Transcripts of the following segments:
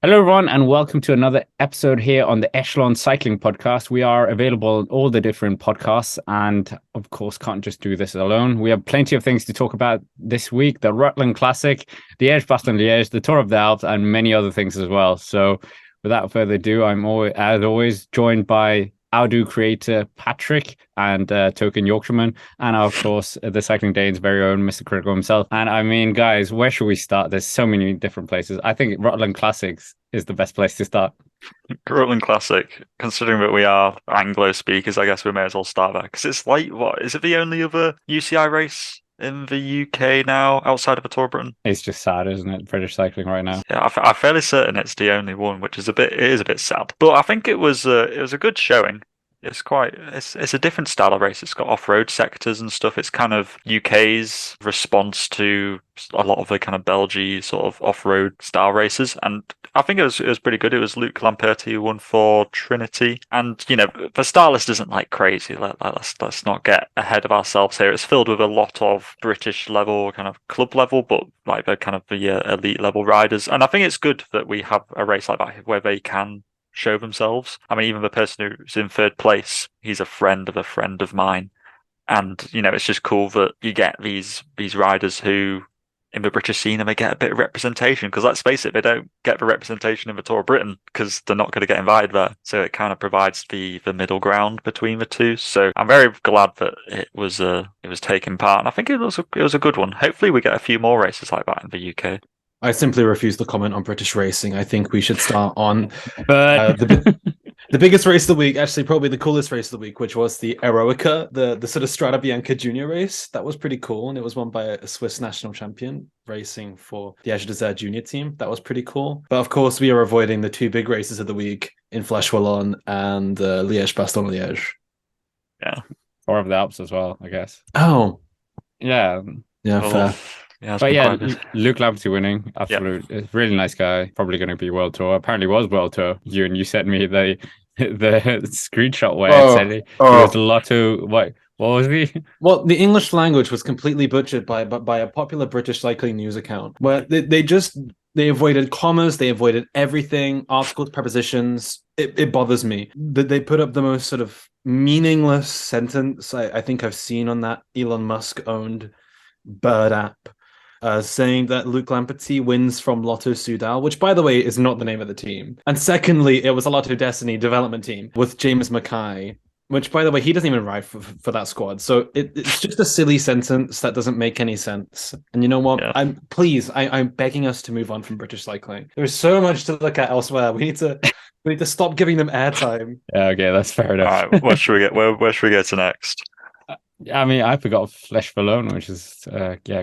Hello, everyone, and welcome to another episode here on the Echelon Cycling Podcast. We are available on all the different podcasts, and of course, can't just do this alone. We have plenty of things to talk about this week: the Rutland Classic, the Liège-Bastogne-Liège, the Tour of the Alps, and many other things as well. So, without further ado, I'm always, as always, joined by Outdo creator Patrick and token Yorkshireman, and of course the Cycling Dane's very own Mr. Critical himself. And I mean, guys, where should we start? There's so many different places. I think Rutland Classics is the best place to start. Rutland Classic, considering that we are Anglo speakers, I guess we may as well start there because it's like, what is it, the only other UCI race in the UK now outside of a Tour of Britain? It's just sad, isn't it? British cycling right now. Yeah, I'm fairly certain it's the only one, which is it is a bit sad. But I think it was a good showing. It's a different style of race. It's got off-road sectors and stuff. It's kind of UK's response to a lot of the kind of Belgian sort of off-road style races, and I think it was pretty good. It was Luke Lamperti who won for Trinity, and the star list isn't like crazy. Let's not get ahead of ourselves here. It's filled with a lot of British level, kind of club level, but like the kind of the elite level riders, and I think it's good that we have a race like that where they can show themselves. I mean, even the person who's in third place, he's a friend of mine. And, it's just cool that you get these riders who in the British scene and they get a bit of representation. Because let's face it, they don't get the representation in the Tour of Britain because they're not going to get invited there. So it kind of provides the middle ground between the two. So I'm very glad that it was taking part. And I think it was a good one. Hopefully we get a few more races like that in the UK. I simply refuse to comment on British racing. I think we should start on But the biggest race of the week, actually probably the coolest race of the week, which was the Eroica, the sort of Strada Bianca junior race. That was pretty cool, and it was won by a Swiss national champion racing for the Liège Desert junior team. That was pretty cool. But of course, we are avoiding the two big races of the week in Fleche Wallonne and Liège-Bastogne Liège. Yeah. Tour of the Alps as well, I guess. Oh, Yeah. yeah, Oh, fair. yeah, it's But been yeah, quite good. Luke Lamptey winning, absolute, really nice guy. Probably going to be World Tour. Apparently was World Tour. You sent me the screenshot where it said he was Lotto. What was he? Well, the English language was completely butchered by a popular British cycling news account where they avoided commas, they avoided everything, articles, prepositions. It bothers me that they put up the most sort of meaningless sentence I think I've seen on that Elon Musk owned bird app. Saying that Luke Lamperti wins from Lotto Soudal, which, by the way, is not the name of the team. And secondly, it was a Lotto Destiny development team with James Mackay, which, by the way, he doesn't even ride for that squad. So it's just a silly sentence that doesn't make any sense. And you know what? Yeah. I'm begging us to move on from British cycling. There's so much to look at elsewhere. We need to stop giving them airtime. Yeah, okay, that's fair All enough. right, what should we get? Where should we go to next? I mean, I forgot Fleche Wallonne, which is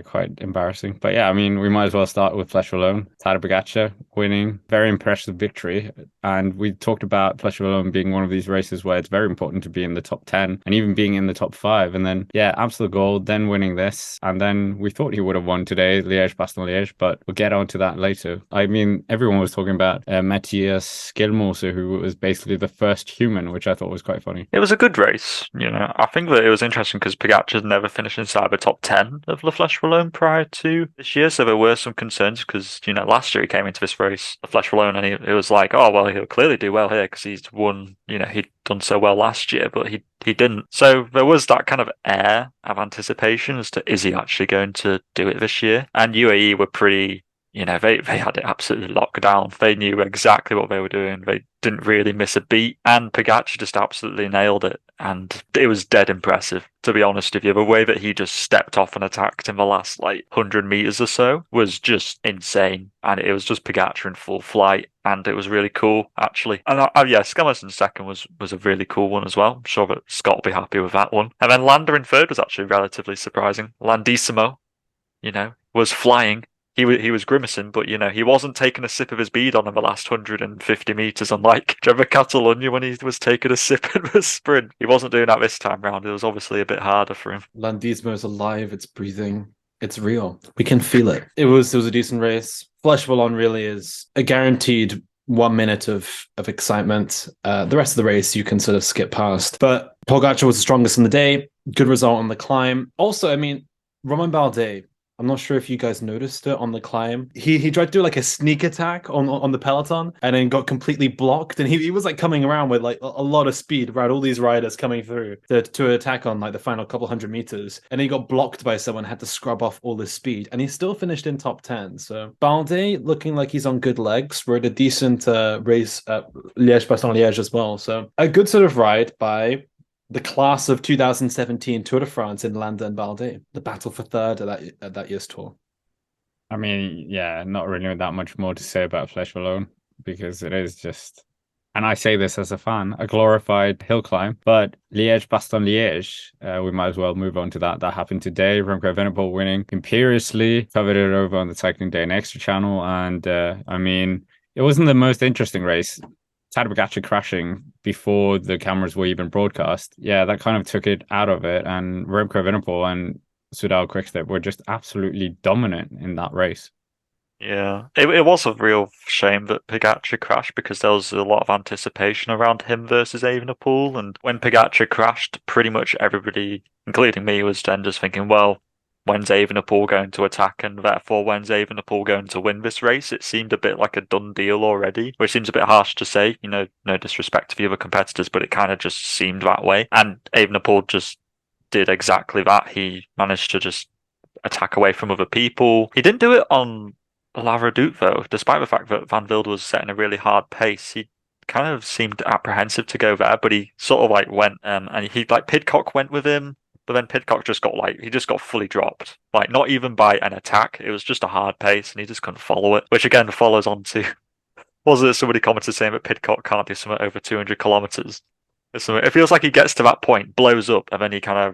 quite embarrassing. But yeah, I mean, we might as well start with Fleche Wallonne. Tadej Pogacar winning, very impressive victory. And we talked about Fleche Wallonne being one of these races where it's very important to be in the top 10 and even being in the top 5. And then, yeah, absolute gold, then winning this. And then we thought he would have won today, Liège-Bastogne-Liège, but we'll get on to that later. I mean, everyone was talking about Matthias Skjelmose, who was basically the first human, which I thought was quite funny. It was a good race, I think that it was interesting because Pogacar never finished inside the top 10 of La Flèche Wallonne prior to this year, so there were some concerns because, last year he came into this race, La Flèche Wallonne, and it was like, oh, well, he'll clearly do well here because he's won, he'd done so well last year, but he didn't. So there was that kind of air of anticipation as to, is he actually going to do it this year? And UAE were pretty... they had it absolutely locked down. They knew exactly what they were doing. They didn't really miss a beat. And Pogacar just absolutely nailed it. And it was dead impressive, to be honest with you. The way that he just stepped off and attacked in the last, 100 meters or so was just insane. And it was just Pogacar in full flight. And it was really cool, actually. And Skjelmosen's second was a really cool one as well. I'm sure that Scott will be happy with that one. And then Landa in third was actually relatively surprising. Landissimo, was flying. He was grimacing, but he wasn't taking a sip of his bead on in the last 150 meters. Unlike Trevor Catalonia when he was taking a sip in the sprint, he wasn't doing that this time round. It was obviously a bit harder for him. Landismo is alive. It's breathing. It's real. We can feel it. It was a decent race. Fleche Wallonne really is a guaranteed 1 minute of excitement. The rest of the race you can sort of skip past. But Pogacar was the strongest in the day. Good result on the climb. Also, I mean, Romain Bardet I'm not sure if you guys noticed it on the climb. He tried to do like a sneak attack on the peloton and then got completely blocked. And he was like coming around with like a lot of speed, right? All these riders coming through to attack on like the final couple hundred meters. And he got blocked by someone, had to scrub off all this speed. And he still finished in top 10. So Balde looking like he's on good legs. Rode a decent race at Liège-Bastogne-Liège as well. So a good sort of ride by the class of 2017 Tour de France in Landa and Balde, the battle for third at that year's tour. I mean, yeah, not really that much more to say about Fleche Wallonne because it is just, and I say this as a fan, a glorified hill climb. But Liège-Bastogne-Liège, we might as well move on to that. That happened today. Remco Evenepoel winning imperiously, covered it over on the Cycling Day and Extra channel. And I mean, it wasn't the most interesting race. Tadej Pogacar crashing before the cameras were even broadcast. Yeah, that kind of took it out of it. And Remco Evenepoel and Soudal Quickstep were just absolutely dominant in that race. Yeah, it was a real shame that Pogacar crashed because there was a lot of anticipation around him versus Evenepoel. And when Pogacar crashed, pretty much everybody, including me, was then just thinking, well, when's Evenepoel going to attack, and therefore when's Evenepoel going to win this race? It seemed a bit like a done deal already, which seems a bit harsh to say, no disrespect to the other competitors, but it kind of just seemed that way. And Evenepoel just did exactly that. He managed to just attack away from other people. He didn't do it on La Redoute though, despite the fact that Van Velde was setting a really hard pace. He kind of seemed apprehensive to go there, but he sort of like went, and he like Pidcock went with him. But then Pidcock just got fully dropped. Like, not even by an attack. It was just a hard pace and he just couldn't follow it. Which again follows on to, was it somebody commented saying that Pidcock can't do something over 200 kilometers? It feels like he gets to that point, blows up, and then he kind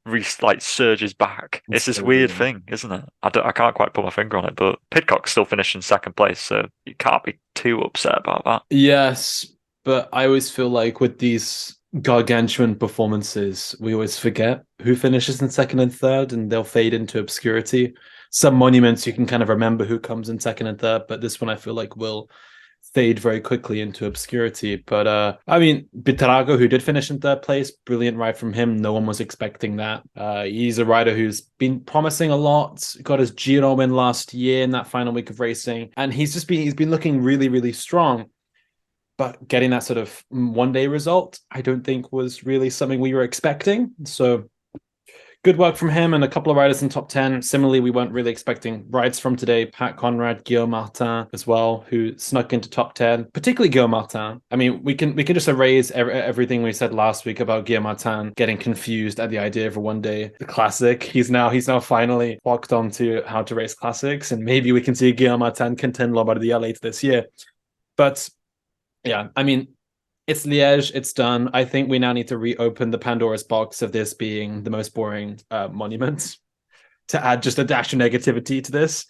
of surges back. It's this weird thing, isn't it? I can't quite put my finger on it, but Pidcock still finished in second place, so you can't be too upset about that. Yes, but I always feel like with these gargantuan performances, we always forget who finishes in second and third, and they'll fade into obscurity. Some monuments you can kind of remember who comes in second and third, but this one I feel like will fade very quickly into obscurity. But I mean, Buitrago, who did finish in third place, brilliant ride from him. No one was expecting that. He's a rider who's been promising a lot, got his Giro win last year in that final week of racing, and he's been looking really, really strong. But getting that sort of one-day result, I don't think was really something we were expecting. So good work from him and a couple of riders in top 10. Similarly, we weren't really expecting rides from today. Pat Conrad, Guillaume Martin as well, who snuck into top 10, particularly Guillaume Martin. I mean, we can just erase everything we said last week about Guillaume Martin getting confused at the idea of a one-day classic. He's now finally locked onto how to race classics, and maybe we can see Guillaume Martin contend Lombardia later this year. But yeah, I mean, it's Liège, it's done. I think we now need to reopen the Pandora's box of this being the most boring monument to add just a dash of negativity to this.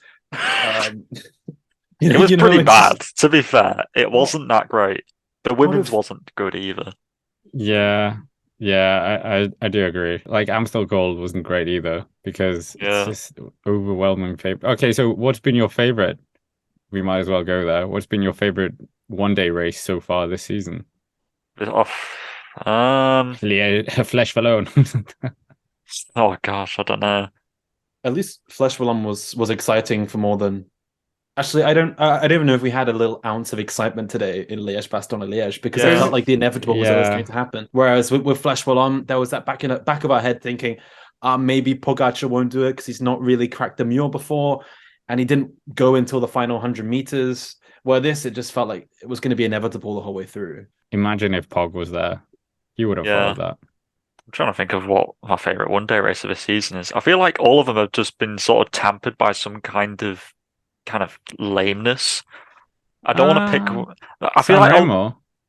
It was pretty bad, to be fair. It wasn't that great. The women's wasn't good either. Yeah, I do agree. Like, Amstel Gold wasn't great either because it's just overwhelming favorite. Okay, so what's been your favorite? We might as well go there. What's been your favorite one-day race so far this season? Fleche Wallonne. Oh gosh, I don't know. At least Fleche Wallonne was exciting for more than. Actually, I don't even know if we had a little ounce of excitement today in Liège-Bastogne-Liège because it felt like the inevitable was always going to happen. Whereas with Fleche Wallonne, there was that back of our head thinking, maybe Pogacar won't do it because he's not really cracked the mule before, and he didn't go until the final 100 meters. Where this, it just felt like it was going to be inevitable the whole way through. Imagine if Pog was there. He would have followed that. I'm trying to think of what my favourite one-day race of the season is. I feel like all of them have just been sort of tampered by some kind of lameness. I don't want to pick. I feel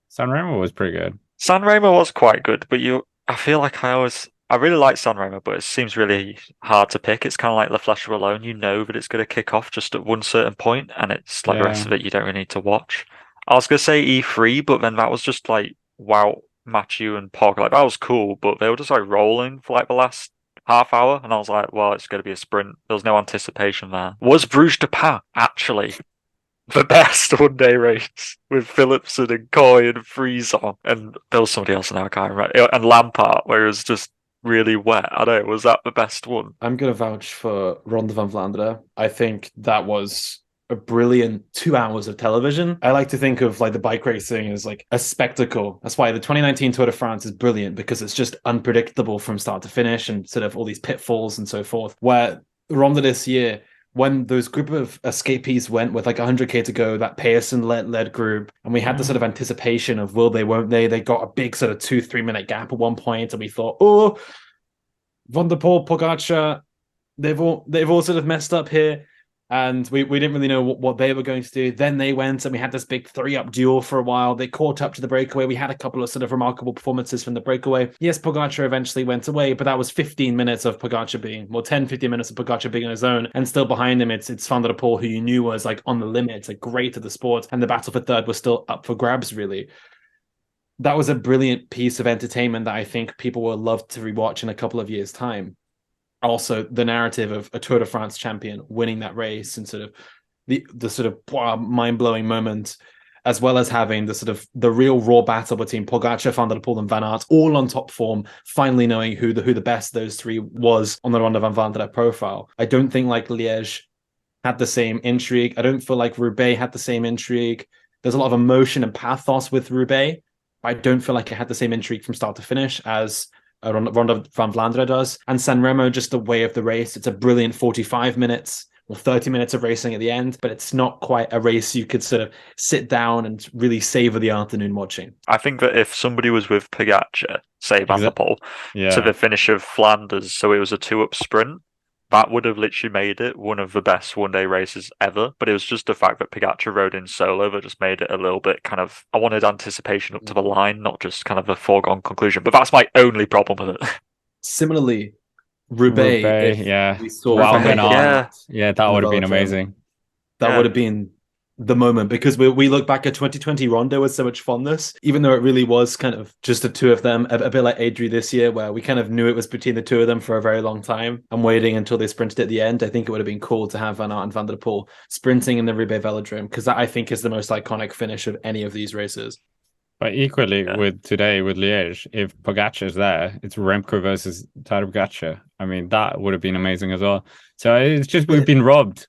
San Remo was pretty good. San Remo was quite good, but I feel like I really like San Remo, but it seems really hard to pick. It's kind of like the Fleche Wallonne. You know that it's going to kick off just at one certain point, and it's like the rest of it you don't really need to watch. I was going to say E3, but then that was just like, wow, Mathieu and Pog, like that was cool, but they were just like rolling for like the last half hour, and I was like, well, it's going to be a sprint. There was no anticipation there. Was Bruges de Pau actually the best one-day race with Philipsen and Coy and Friesen? And there was somebody else now, I can't remember. And Lampard, where it was just really wet. I don't know, was that the best one? I'm going to vouch for Ronde van Vlaanderen. I think that was a brilliant 2 hours of television. I like to think of like the bike racing as like a spectacle. That's why the 2019 Tour de France is brilliant, because it's just unpredictable from start to finish and sort of all these pitfalls and so forth. Where Ronde this year, when those group of escapees went with like 100k to go, that Pearson led group, and we had the sort of anticipation of will they, won't they? They got a big sort of 2-3 minute gap at one point, and we thought, oh, Van der Poel, Pogacar, they've all sort of messed up here, and we didn't really know what they were going to do. Then they went, and we had this big 3-up duel for a while. They caught up to the breakaway. We had a couple of sort of remarkable performances from the breakaway. Yes, Pogacar eventually went away, but that was 15 minutes of Pogacar being, 10-15 minutes of Pogacar being on his own, and still behind him it's Van der Poel, who you knew was like on the limit, like great at the sport, and the battle for third was still up for grabs, really. That was a brilliant piece of entertainment that I think people will love to rewatch in a couple of years' time. Also, the narrative of a Tour de France champion winning that race, and sort of the sort of mind-blowing moment, as well as having the sort of the real raw battle between Pogacar, Van der Poel, and Van Aert, all on top form, finally knowing who the best those three was on the Ronde van Vlaanderen profile. I don't think like Liège had the same intrigue. I don't feel like Roubaix had the same intrigue. There's a lot of emotion and pathos with Roubaix. I don't feel like it had the same intrigue from start to finish as Ronde van Vlaanderen does. And San Remo, just the way of the race, it's a brilliant 45 minutes or 30 minutes of racing at the end, but it's not quite a race you could sort of sit down and really savor the afternoon watching. I think that if somebody was with Pogacar, say Van der Poel, to the finish of Flanders, so it was a 2-up sprint, that would have literally made it one of the best one-day races ever. But it was just the fact that Pogacar rode in solo that just made it a little bit kind of, I wanted anticipation up to the line, not just kind of a foregone conclusion. But that's my only problem with it. Similarly, Roubaix, we saw that would have been amazing. That would have been the moment, because we look back at 2020 Rondo with so much fondness, even though it really was kind of just the two of them, a bit like Adri this year, where we kind of knew it was between the two of them for a very long time and waiting until they sprinted at the end. I think it would have been cool to have Van Aert and Van der Poel sprinting in the Roubaix Velodrome, because that I think is the most iconic finish of any of these races. But equally with today with Liège, if Pogacar's there, it's Remco versus Tadej Pogacar. I mean, that would have been amazing as well. So it's just we've been robbed.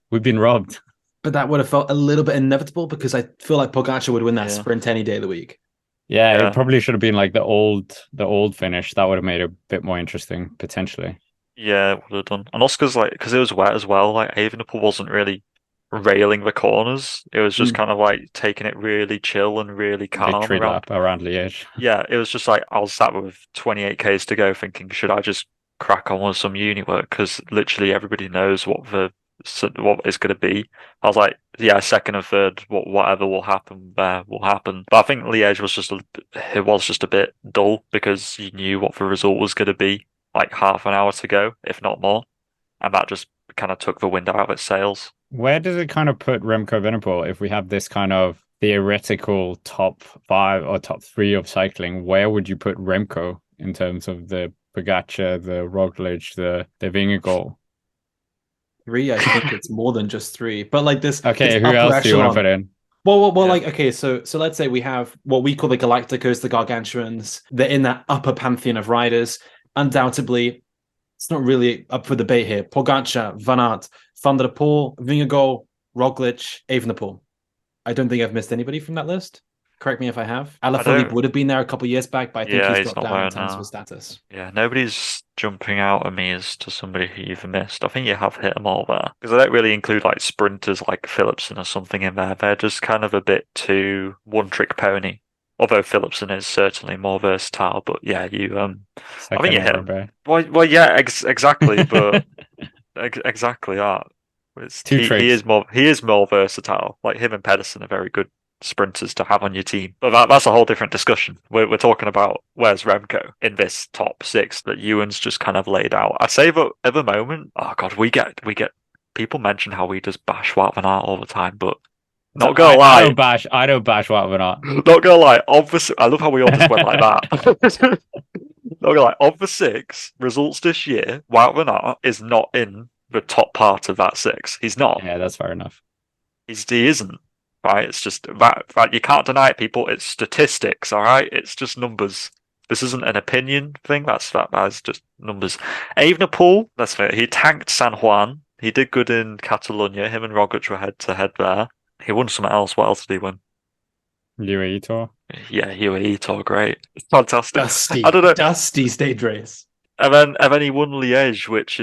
But that would have felt a little bit inevitable, because I feel like Pogacar would win that sprint any day of the week. Yeah, it probably should have been like the old finish. That would have made it a bit more interesting, potentially. Yeah, it would have done. And Oscar's like, because it was wet as well, like Evenepoel wasn't really railing the corners. It was just kind of like taking it really chill and really calm around Liège. Yeah, it was just like I was sat with 28Ks to go thinking, should I just crack on with some uni work? Because literally everybody knows what it's going to be. I was like, yeah, second and third, whatever will happen there will happen. But I think Liège was just a bit dull, because you knew what the result was going to be like half an hour to go, if not more, and that just kind of took the wind out of its sails. Where does it kind of put Remco Evenepoel if we have this kind of theoretical top 5 or top 3 of cycling? Where would you put Remco in terms of the Pogacar, the Roglic, the Vingegaard? 3, I think it's more than just 3. But like this. Okay, who else do you want to put in? Well, like, okay, so let's say we have what we call the Galacticos, the Gargantuans. They're in that upper pantheon of riders. Undoubtedly, it's not really up for debate here. Pogacar, Van Aert, Van der Poel, Vingegaard, Roglic, Evenepoel. I don't think I've missed anybody from that list. Correct me if I have. Alaphilippe would have been there a couple of years back, but I think he's dropped down in terms of his status. Yeah, nobody's jumping out at me as to somebody who you've missed. I think you have hit them all there. Because I don't really include like sprinters like Philipsen or something in there. They're just kind of a bit too one-trick pony. Although Philipsen is certainly more versatile, but yeah, I think you hit him. Well, yeah, exactly, but exactly that. He is more versatile. Like him and Pedersen are very good sprinters to have on your team, but that's a whole different discussion. We're talking about where's Remco in this top 6 that Ewan's just kind of laid out. I'd say that at the moment, oh god, we get people mention how we just bash Wout van Aert all the time, but not gonna lie, I don't bash Wout van Aert. Not gonna lie, I love how we all just went like that. Not gonna lie, of the 6 results this year, Wout van Aert is not in the top part of that 6. He's not. Yeah, that's fair enough. He isn't. Right? It's just that you can't deny it, people. It's statistics, all right? It's just numbers. This isn't an opinion thing. That's just numbers. Evenepoel, that's fair. He tanked San Juan. He did good in Catalonia. Him and Roglic were head to head there. He won something else. What else did he win? UAE Tour. Yeah, UAE Tour, great. It's fantastic. Dusty. I don't know. Dusty stage race. And then he won Liège, which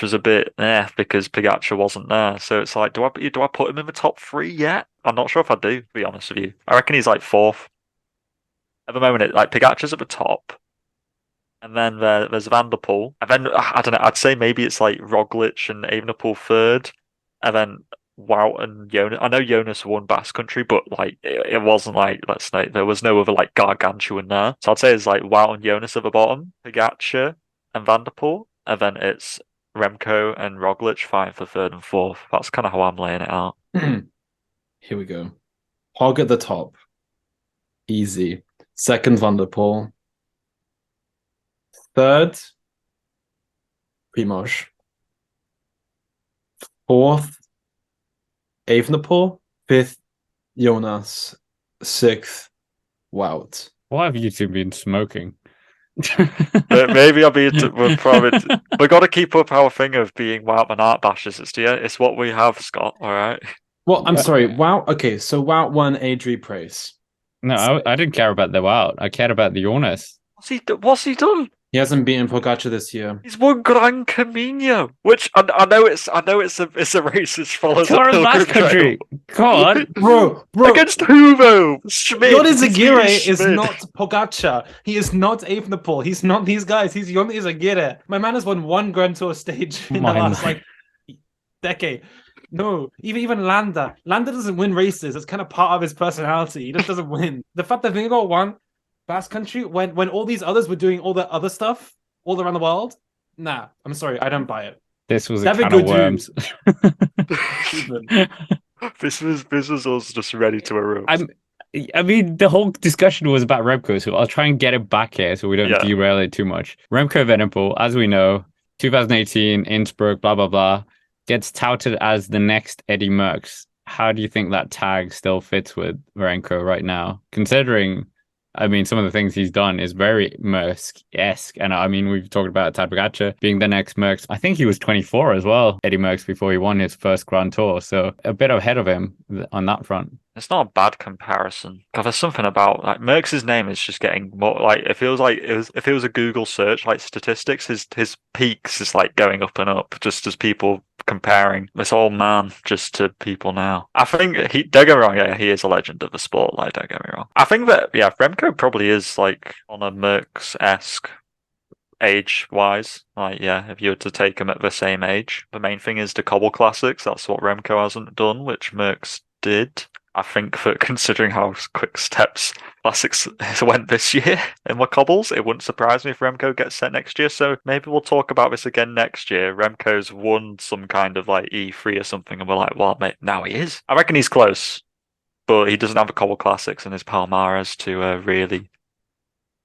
was a bit because Pogacar wasn't there. So it's like, do I put him in the top 3 yet? I'm not sure if I do, to be honest with you. I reckon he's like 4th. At the moment, Pogacar's at the top. And then there's Van der Poel. And then, I don't know, I'd say maybe it's like Roglic and Evenepoel 3rd. And then Wout and Jonas. I know Jonas won Basque Country, but like it wasn't like, let's say, there was no other like gargantuan there. So I'd say it's like Wout and Jonas at the bottom, Pogacar and Van der Poel, and then it's Remco and Roglic fighting for 3rd and 4th. That's kind of how I'm laying it out. Here we go. Hog at the top. Easy. 2nd, Van der Poel. 3rd, Primož. 4th, Evenepoel. 5th, Jonas. 6th, Wout. Why have you two been smoking? Maybe I'll be. We've got to keep up our thing of being Wout and art bashers. It's what we have, Scott. All right. Well, I'm sorry. Wout. Okay, so Wout won Adri Price. No, I didn't care about the Wout. I cared about the Jonas. What's he done? He hasn't beaten Pogacar this year. He's won Gran Camino, which I know it's a race which follows Tour of Basque Country. God, bro. Against who though? Schmidt. Yoni Zagire is not Pogacar. He is not Evenepoel. He's not these guys. He's Yoni Zagire. My man has won 1 Grand Tour stage in the last decade. No, even Landa. Landa doesn't win races. It's kind of part of his personality. He just doesn't win. The fact that Vingegaard won Basque Country when all these others were doing all the other stuff all around the world. Nah, I'm sorry, I don't buy it. This was a can of worms. This was us just ready to erupt. I mean, the whole discussion was about Remco, so I'll try and get it back here so we don't derail it too much. Remco Evenepoel, as we know, 2018, Innsbruck, blah, blah, blah, gets touted as the next Eddie Merckx. How do you think that tag still fits with Remco right now? Considering, I mean, some of the things he's done is very Merckx-esque. And I mean, we've talked about Tadej Pogacar being the next Merckx. I think he was 24 as well, Eddie Merckx, before he won his first Grand Tour. So a bit ahead of him on that front. It's not a bad comparison. Because there's something about like Merckx's name is just getting more like it feels like if it was a Google search like statistics, his peaks is like going up and up just as people comparing this old man just to people now. I think don't get me wrong, he is a legend of the sport, like don't get me wrong. I think that Remco probably is like on a Merckx-esque age wise. Like if you were to take him at the same age. The main thing is the cobble classics, that's what Remco hasn't done, which Merckx did. I think that considering how quick steps classics went this year in the cobbles, it wouldn't surprise me if Remco gets set next year. So maybe we'll talk about this again next year. Remco's won some kind of like E3 or something, and we're like, well, mate, now he is. I reckon he's close, but he doesn't have the cobble classics in his Palmares to really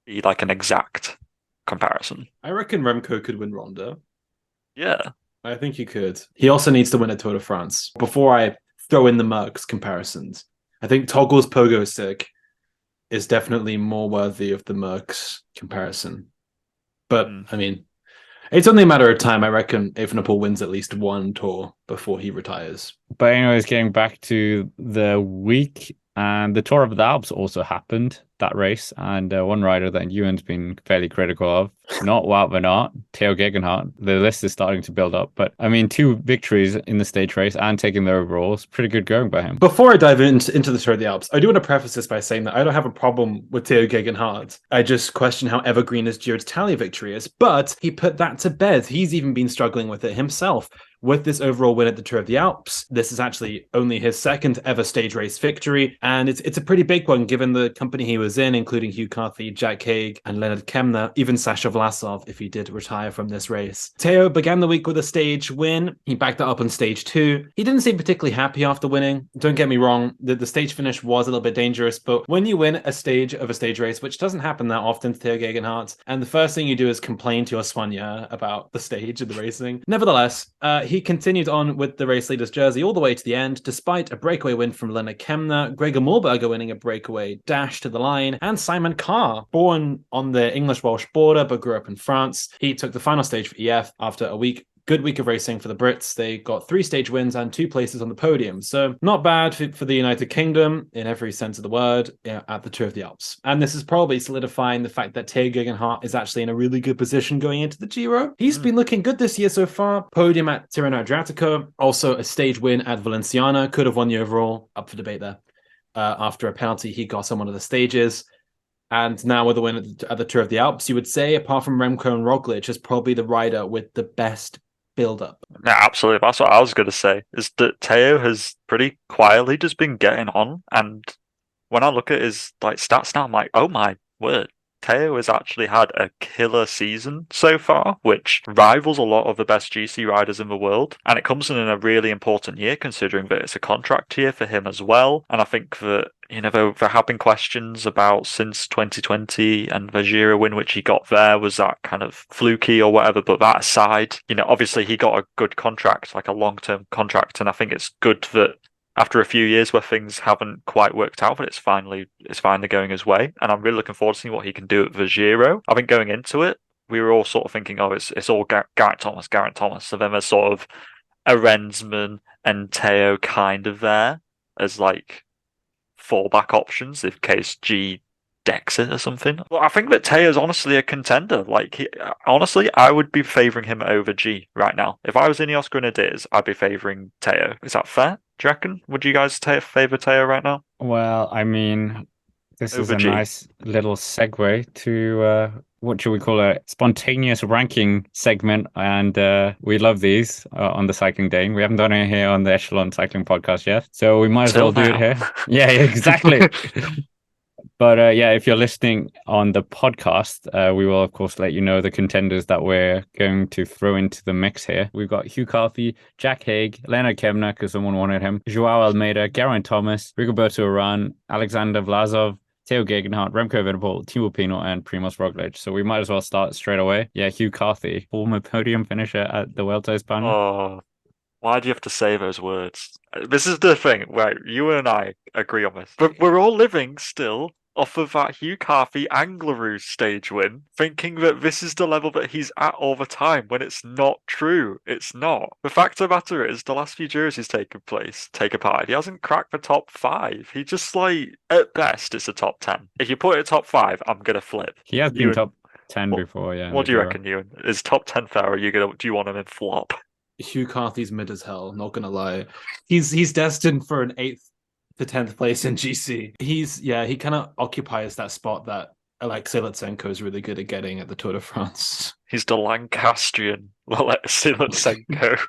be like an exact comparison. I reckon Remco could win Ronda. Yeah. I think he could. He also needs to win a Tour de France. Before I throw in the Merckx comparisons, I think Toggle's Pogo Stick is definitely more worthy of the Merckx comparison. But, I mean, it's only a matter of time. I reckon Evenepoel wins at least 1 tour before he retires. But anyways, getting back to the week, and the Tour of the Alps also happened, that race, and one rider that Ewan's been fairly critical of, not Wout van Aert, Theo Gegenhardt. The list is starting to build up, but I mean, 2 victories in the stage race and taking the overalls, pretty good going by him. Before I dive into the Tour of the Alps, I do want to preface this by saying that I don't have a problem with Theo Gegenhardt. I just question how evergreen his Giro d'Italia victory is, but he put that to bed. He's even been struggling with it himself. With this overall win at the Tour of the Alps, this is actually only his 2nd ever stage race victory, and it's a pretty big one given the company he was in, including Hugh Carthy, Jack Haig, and Leonard Kemner, even Sasha Vlasov if he did retire from this race. Theo began the week with a stage win. He backed that up on stage 2. He didn't seem particularly happy after winning. Don't get me wrong, the stage finish was a little bit dangerous, but when you win a stage of a stage race, which doesn't happen that often to Theo Gegenhardt, and the first thing you do is complain to your soigneur about the stage and the racing. Nevertheless, he continued on with the race leader's jersey all the way to the end, despite a breakaway win from Leonard Kemner, Gregor Mollberger winning a breakaway dash to the line, line, and Simon Carr, born on the English-Welsh border but grew up in France. He took the final stage for EF after a good week of racing for the Brits. They got 3 stage wins and 2 places on the podium. So not bad for the United Kingdom in every sense of the word at the Tour of the Alps. And this is probably solidifying the fact that Tao Geoghegan Hart is actually in a really good position going into the Giro. He's been looking good this year so far. Podium at Tirreno Adriatico, also a stage win at Valenciana. Could have won the overall, up for debate there. After a penalty he got on one of the stages. And now with the win at the Tour of the Alps, you would say, apart from Remco and Roglic, is probably the rider with the best build up. Yeah, absolutely. That's what I was going to say, is that Tao has pretty quietly just been getting on. And when I look at his stats now, I'm like, oh my word. Tao has actually had a killer season so far, which rivals a lot of the best GC riders in the world. And it comes in a really important year, considering that it's a contract year for him as well. And I think that, there have been questions about since 2020 and the Giro win, which he got there, was that kind of fluky or whatever. But that aside, obviously he got a good contract, like a long-term contract. And I think it's good that after a few years where things haven't quite worked out, but it's finally going his way. And I'm really looking forward to seeing what he can do at the Giro. I think going into it, we were all sort of thinking, oh, it's all Geraint Thomas. So then there's sort of a Rensman and Tao kind of there as fallback options in case G decks it or something. Well, I think that Tao's honestly a contender. Honestly, I would be favouring him over G right now. If I was Ineos Grenadiers, I'd be favouring Tao. Is that fair? Do you reckon? Would you guys favour Tao right now? Well, I mean, this is Over a G. nice little segue to what should we call a spontaneous ranking segment, and we love these on the Cycling Dane. We haven't done it here on the Echelon Cycling Podcast yet, so we might as well do it here. Yeah, exactly. But if you're listening on the podcast, we will, of course, let you know the contenders that we're going to throw into the mix here. We've got Hugh Carthy, Jack Haig, Leonard Kemna, because someone wanted him, Joao Almeida, Geraint Thomas, Rigoberto Urán, Alexander Vlasov, Tao Geoghegan Hart, Remco Evenepoel, Thibaut Pinot, and Primoz Roglic. So we might as well start straight away. Yeah, Hugh Carthy, former podium finisher at the Vuelta a España. Oh, why do you have to say those words? This is the thing, right? You and I agree on this. But we're all living still off of that Hugh Carthy Angleroo stage win, thinking that this is the level that he's at all the time, when it's not true. It's not. The fact of the matter is, the last few Giros he's taken part, he hasn't cracked the top 5. He just, at best, it's a top 10. If you put it top 5, I'm going to flip. He has been top 10 before, yeah. What do you reckon, Ewan? Is top 10 fair, or do you want him in flop? Hugh Carthy's mid as hell, not gonna lie. He's destined for an 8th to 10th place in GC. He kind of occupies that spot that Alexei Lutsenko is really good at getting at the Tour de France. He's the Lancastrian Alexei Lutsenko.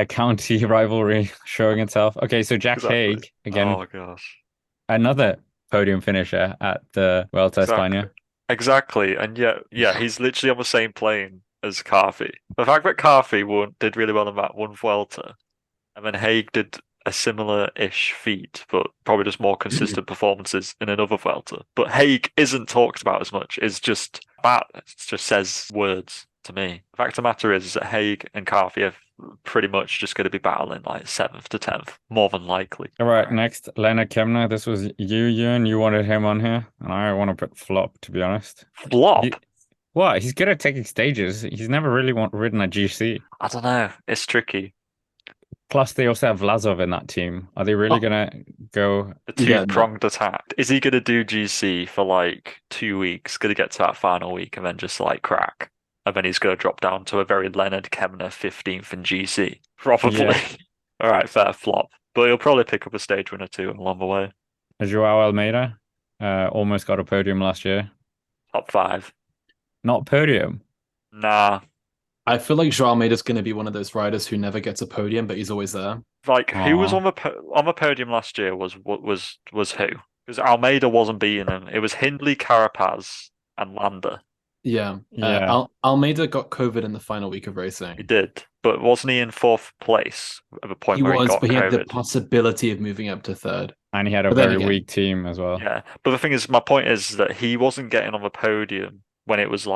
County rivalry showing itself. Okay, so Jack Haig, again. Oh, gosh. Another podium finisher at the Vuelta a España. Exactly, and yet, he's literally on the same plane as Carthy. The fact that Carthy did really well in that one Vuelta, and then Haig did a similar-ish feat, but probably just more consistent performances in another Vuelta. But Haig isn't talked about as much. It's just says words to me. The fact of the matter is that Haig and Carthy are pretty much just going to be battling 7th to 10th, more than likely. All right, next, Leonard Kemna. This was you, Ewan. You wanted him on here, and I want to put flop, to be honest. Flop? What? He's good at taking stages. He's never really ridden a GC. I don't know. It's tricky. Plus, they also have Vlasov in that team. Are they really going to go... A two-pronged attack? Is he going to do GC for 2 weeks, going to get to that final week, and then just crack? And then he's going to drop down to a very Leonard Kemna 15th in GC? Probably. Yeah. All right, fair flop. But he'll probably pick up a stage win or two along the way. Joao Almeida almost got a podium last year. Top 5. Not podium? Nah. I feel like Joao Almeida's going to be one of those riders who never gets a podium, but he's always there. Who was on the podium last year was who? Because Almeida wasn't beating him. It was Hindley, Carapaz, and Landa. Yeah. Almeida got COVID in the final week of racing. He did, but wasn't he in 4th place at the point where he got but he COVID? had the possibility of moving up to 3rd. And he had a very weak team as well. Yeah, but the thing is, my point is that he wasn't getting on the podium when it was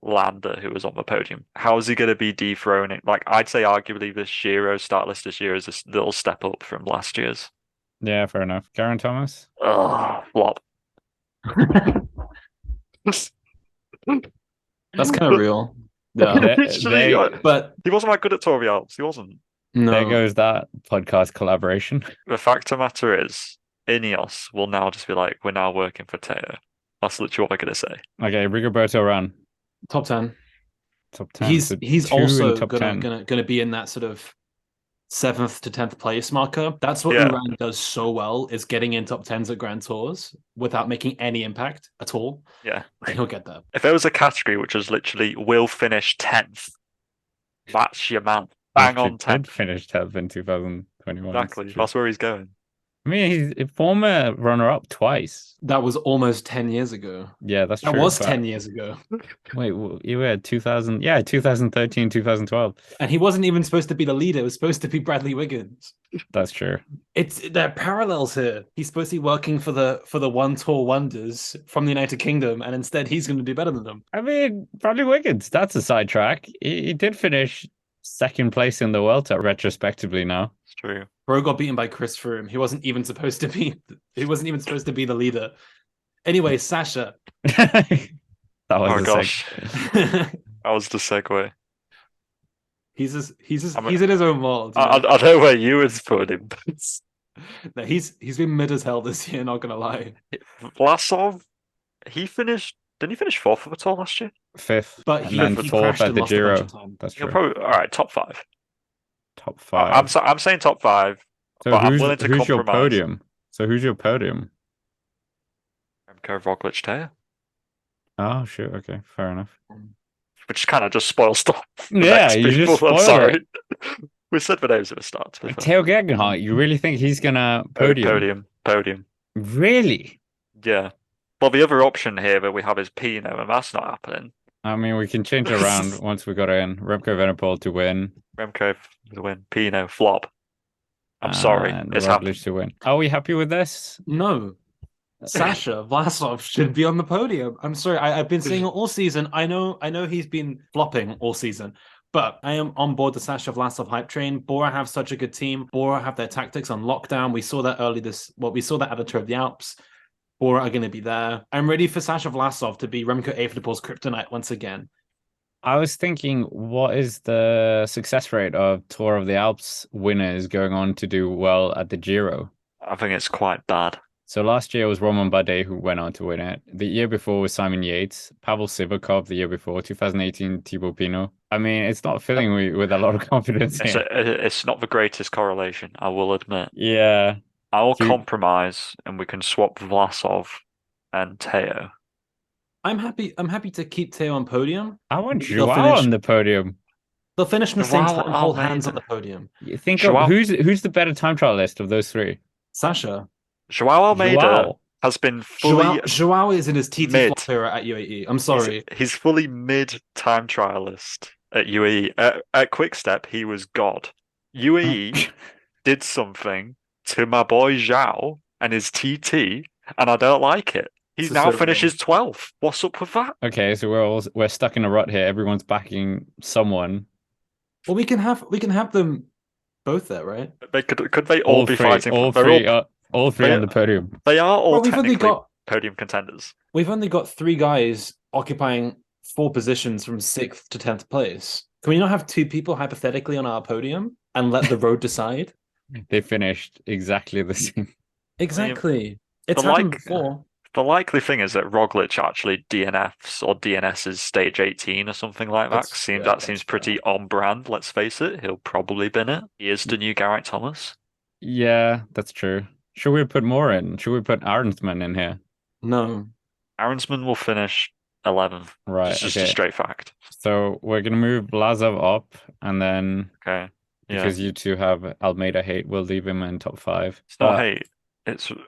Landa who was on the podium. How is he going to be dethroning? I'd say arguably this Giro start list this year is a little step up from last year's. Yeah, fair enough. Garen Thomas? Oh, flop. That's kind of real. Yeah, but He wasn't that good at Tour of the Alps. He wasn't. There no. goes that podcast collaboration. The fact of the matter is, Ineos will now just be like, we're now working for Teo. That's literally what we're going to say. Okay, Rigoberto run. Top 10. Top 10. He's So he's two in also top 10. gonna be in that sort of 7th to 10th place marker. That's what Yeah. Uran does so well, is getting in top 10s at Grand Tours without making any impact at all. Yeah. He'll get there. If there was a category which was literally will finish 10th, that's your man. Bang Actually on 10th. did finish 10th in 2021. Exactly. That's where he's going. I mean, he's a former runner-up twice. That was almost 10 years ago. Yeah, that's That true. was but- 10 years ago. Wait, you were 2000? Yeah, 2013, 2012. And he wasn't even supposed to be the leader. It was supposed to be Bradley Wiggins. That's true. There are parallels here. He's supposed to be working for the One Tour Wonders from the United Kingdom, and instead he's going to do better than them. I mean, Bradley Wiggins, that's a sidetrack. He did finish second place in the Vuelta retrospectively now. It's true. Bro got beaten by Chris Froome. He wasn't even supposed to be the leader. Anyway, Sasha. That was Oh the gosh, he's that was the segue. in his own world. You know? I know where you would put him. No, he's been mid as hell this year, not gonna lie. Vlasov, he finished. Didn't he finish fourth of the tour last year? fifth, But and he then crashed fourth at and the lost a bunch Giro. of time. That's He'll true. probably all right. Top 5. Top 5. I'm saying top 5. So but I'm who's willing to your compromise. podium? So who's your podium? Remco Roglic, Teo, Oh, shoot. Okay, fair enough. which kind of just spoils stuff. Yeah, you just I'm spoiled sorry. We said the names at the start. To be fair. Theo Gegenhardt, you really think he's gonna podium? Podium. Really? Yeah. Well, the other option here that we have is Pino, and that's not happening. I mean, we can change it around once we got in. Remco Evenepoel to win. Remco to win. Pino flop. I'm sorry. And It's Roglic happening. to win. Are we happy with this? No. Sasha Vlasov should be on the podium. I'm sorry. I've been saying it all season. I know he's been flopping all season, but I am on board the Sasha Vlasov hype train. Bora have such a good team. Bora have their tactics on lockdown. We saw that we saw that at the Tour of the Alps. Bora are going to be there. I'm ready for Sasha Vlasov to be Remco Evenepoel's kryptonite once again. I was thinking, what is the success rate of Tour of the Alps winners going on to do well at the Giro? I think it's quite bad. So last year was Roman Bardet who went on to win it. The year before was Simon Yates, Pavel Sivakov the year before, 2018 Thibaut Pinot. I mean, it's not filling me with a lot of confidence here. It's not the greatest correlation, I will admit. Yeah. I will compromise, and we can swap Vlasov and Teo. I'm happy to keep Teo on podium. I want They'll Joao finish- on the podium. They'll finish in the same Joao time, hold Almeida. hands on the podium. You think Joao- of who's the better time trial list of those three? Sasha. Joao Almeida Joao. has been fully Joao is in his TT mid. flop era at UAE. I'm sorry. He's fully mid time trialist at UAE. At Quickstep, he was God. UAE did something to my boy Zhao and his TT, and I don't like it. He's now finishes 12th. What's up with that? Okay, so we're stuck in a rut here. Everyone's backing someone. Well, we can have them both there, right? They could they all be three, fighting? all They're three, all- all three they- on the podium. They are all Well, we've only technically got podium contenders. 3 guys occupying 4 positions from 6th to 10th place. Can we not have 2 people hypothetically on our podium and let the road decide? They finished exactly the same. Exactly. It's the happened like- before. The likely thing is that Roglic actually DNFs or DNS's stage 18 or something like that. That's Seems pretty on brand, let's face it. He'll probably bin it. He is the new Garrett Thomas. Yeah, that's true. Should we put more in? Should we put Arnsman in here? No. Aronsman will finish 11th. Right. It's just Okay. a straight fact. So we're gonna move Blazov up, and then Okay. Yeah. because you two have Almeida hate, we'll leave him in top 5. It's not hate.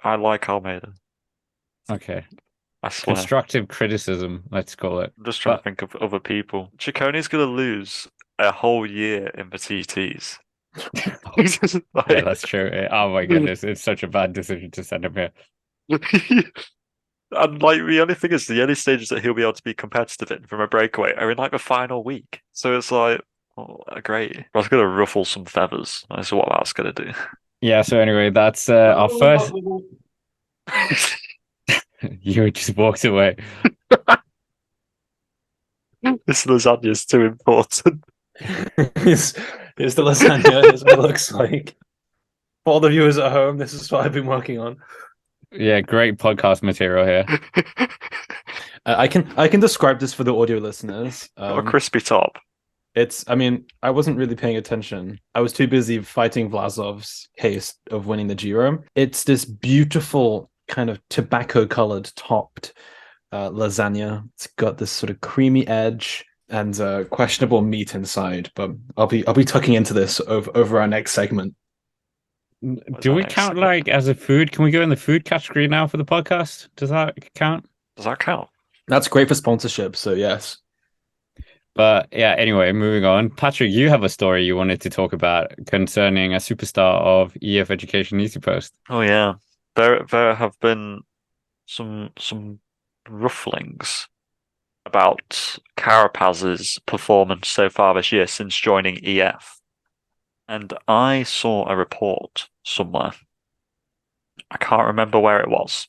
I like Almeida. Okay. I swear. Constructive criticism, let's call it. I'm just trying to think of other people. Cicconi's going to lose a whole year in the TTs. Yeah, that's true. Oh my goodness, it's such a bad decision to send him here. And like the only thing is the only stages that he'll be able to be competitive in from a breakaway are in like the final week. So it's like, oh, great. That's gonna ruffle some feathers. That's what that's gonna do. Yeah, so anyway, that's our first. You just walked away. This lasagna is too important. Here's, here's the lasagna. Here's what it looks like. For all the viewers at home, this is what I've been working on. Yeah, great podcast material here. I can describe this for the audio listeners. Got a crispy top. I mean, I wasn't really paying attention. I was too busy fighting Vlasov's case of winning the Giro. It's this beautiful kind of tobacco-colored topped lasagna. It's got this sort of creamy edge and questionable meat inside. But I'll be tucking into this over our next segment. Do we count like as a food? Can we go in the food category now for the podcast? Does that count? Does that count? That's great for sponsorship. So yes. But yeah, anyway, moving on. Patrick, you have a story you wanted to talk about concerning a superstar of EF Education Easy Post. Oh yeah, there have been some rufflings about Carapaz's performance so far this year since joining EF, and I saw a report somewhere. I can't remember where it was,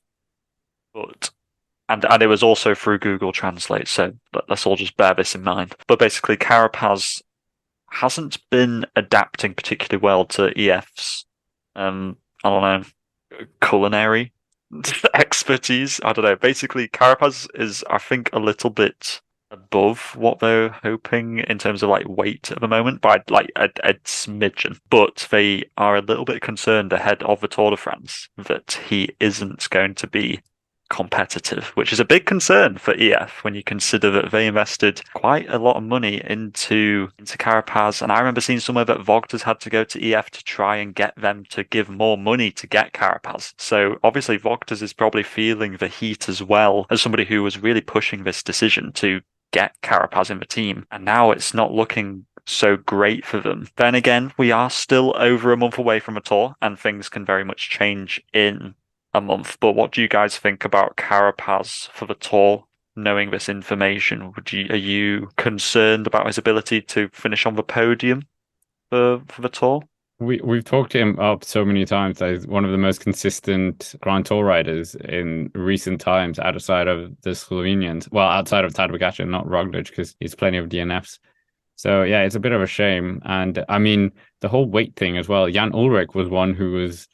but. And it was also through Google Translate, so let's all just bear this in mind. But basically, Carapaz hasn't been adapting particularly well to EF's, I don't know, culinary expertise. I don't know. Basically, Carapaz is, I think, a little bit above what they're hoping in terms of like weight at the moment, by like a smidgen. But they are a little bit concerned ahead of the Tour de France that he isn't going to be competitive, which is a big concern for EF when you consider that they invested quite a lot of money into Carapaz. And I remember seeing somewhere that Vogt has had to go to EF to try and get them to give more money to get Carapaz. So obviously Vogt is probably feeling the heat as well as somebody who was really pushing this decision to get Carapaz in the team. And now it's not looking so great for them. Then again, we are still over a month away from a Tour, and things can very much change in a month. But what do you guys think about Carapaz for the Tour? Knowing this information, are you concerned about his ability to finish on the podium for the Tour? We've talked him up so many times as one of the most consistent Grand Tour riders in recent times outside of the Slovenians. Well, outside of Tadej Pogacar, not Roglic, because he's plenty of DNFs. So yeah, it's a bit of a shame. And I mean, the whole weight thing as well. Jan Ullrich was one who was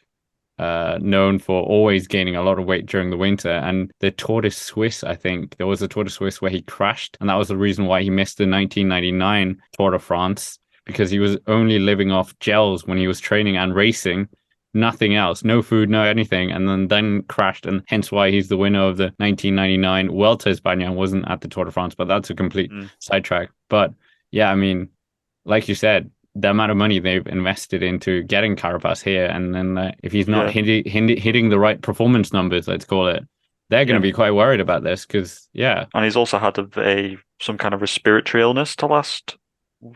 known for always gaining a lot of weight during the winter. And the Tour de Suisse, I think, there was a Tour de Suisse where he crashed. And that was the reason why he missed the 1999 Tour de France, because he was only living off gels when he was training and racing, nothing else, no food, no anything, and then crashed. And hence why he's the winner of the 1999 Vuelta a España, wasn't at the Tour de France, but that's a complete sidetrack. But yeah, I mean, like you said, the amount of money they've invested into getting Carapaz here, and then if he's not hitting the right performance numbers, let's call it, they're going to be quite worried about this because, and he's also had some kind of respiratory illness the last